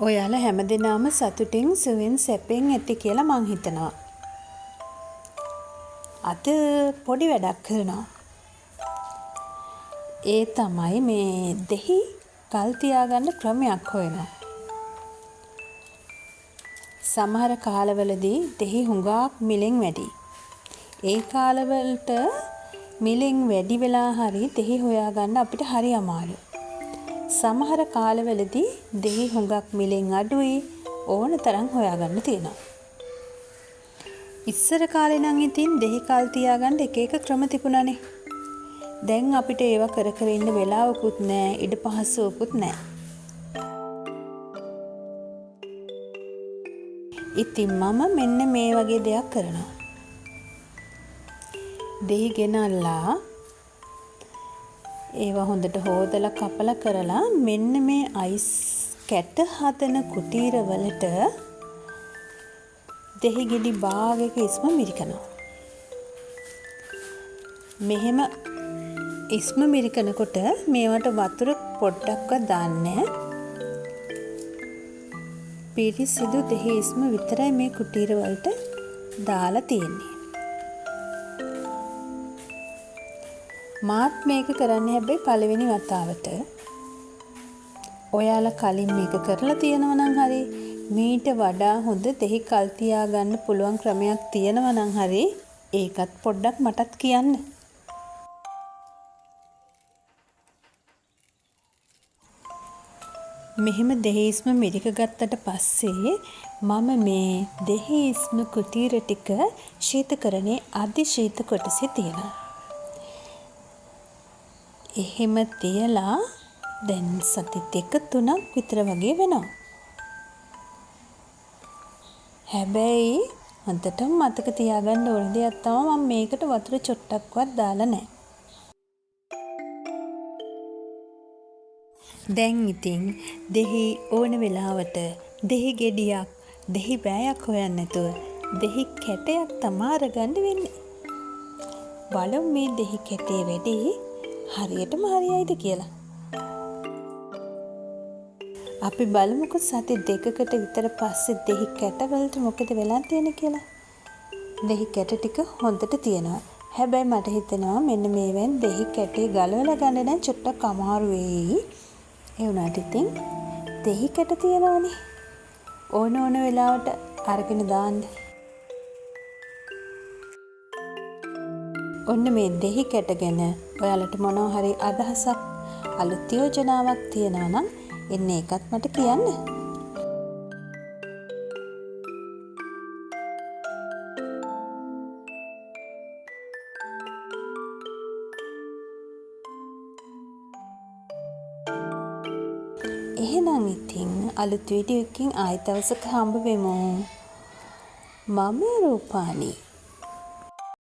ඔයාලා හැමදෙනාම සතුටින් සුවෙන් සැපෙන් ඇති කියලා මං හිතනවා. අද පොඩි වැඩක් කරනවා. ඒ තමයි මේ දෙහි කල් තියාගන්න ක්‍රමයක් හොයනවා. සමහර කාලවලදී දෙහි හුඟක් මිලෙන් වැඩි. ඒ කාලවලට මිලෙන් වැඩි වෙලා හරි දෙහි හොයාගන්න අපිට හරි අමාරුයි. සමහර කාලවලදී දෙහි හුඟක් මිලෙන් අඩුයි, ඕන තරම් හොයාගන්න තියෙනවා. ඉස්සර කාලේ නම් ඉතින් දෙහි කල් තියාගන්න එක එක ක්‍රම තිබුණානේ. දැන් අපිට ඒවා කර කර ඉන්න වෙලාවකුත් නැහැ, ඉඩ පහසුවකුත් නැහැ. ඉතින් මම මෙන්න මේ වගේ දෙයක් කරනවා. දෙහි ගෙනල්ලා ඒවා හොඳට හොදලා කපලා කරලා මෙන්න මේ අයිස් කැට හදන කුටීර වලට දෙහි ගෙඩි භාගයක ඉස්ම මිරිකනවා. මෙහෙම ඉස්ම මිරිකනකොට මේවට වතුර පොඩ්ඩක්වත් දාන්නේ නැහැ. පිරිසිදු දෙහි ඉස්ම විතරයි මේ කුටීර වලට දාලා තියෙන්නේ. මාත් මේක කරන්නේ හැබැයි පළවෙනි වතාවට. ඔයාලා කලින් මේක කරලා තියෙනවා නම් හරි, මීට වඩා හොඳ දෙහි කල් තියාගන්න පුළුවන් ක්‍රමයක් තියෙනවා නම් හරි, ඒකත් පොඩ්ඩක් මටත් කියන්න. මෙහෙම දෙහි ඉස්ම මිරික ගත්තට පස්සේ මම මේ දෙහි ඉස්ම කුටීර ටික ශීතකරණයේ අධි ශීත කොටසේ තියනවා. එහෙම තියලා දැන් සති 2-3ක් විතර වගේ වෙනවා. හැබැයි හොඳටම මතක තියාගන්න ඕන දෙයක් තමයි මම මේකට වතුර චොට්ටක්වත් දාලා නැහැ. දැන් ඉතින් දෙහි ඕන වෙලාවට දෙහි ගෙඩියක්, දෙහි බෑයක් හොයන්න නැතුව දෙහි කැටයක් තමයි අරගන්න වෙන්නේ. බලමු මේ දෙහි කැටේ වැඩි හරියටම හරියයිද කියලා. අපි බලමුකෝ සති 2කට විතර පස්සේ දෙහි කැටවලට මොකද වෙලා තියෙන්නේ කියලා. දෙහි කැට ටික හොඳට තියෙනවා. හැබැයි මට හිතෙනවා මෙන්න මේවෙන් දෙහි කැටේ ගලවලා ගන්න නම් චුට්ටක් අමාරු වෙයි. ඒ වුණාට ඉතින් දෙහි කැට තියෙනවනේ. ඕන වෙලාවට අරගෙන දාන්න. ඔන්න මේ දෙහි කැට ගැන ඔයාලට මොනවා හරි අදහසක්, අලුත් යෝජනාවක් තියෙනවා නම් එන්න ඒකත් මට කියන්න. එහෙනම් ඉතින් අලුත් වීඩියෝ එකකින් ආයෙත් දවසක හම්බ වෙමු. මම රූපානි.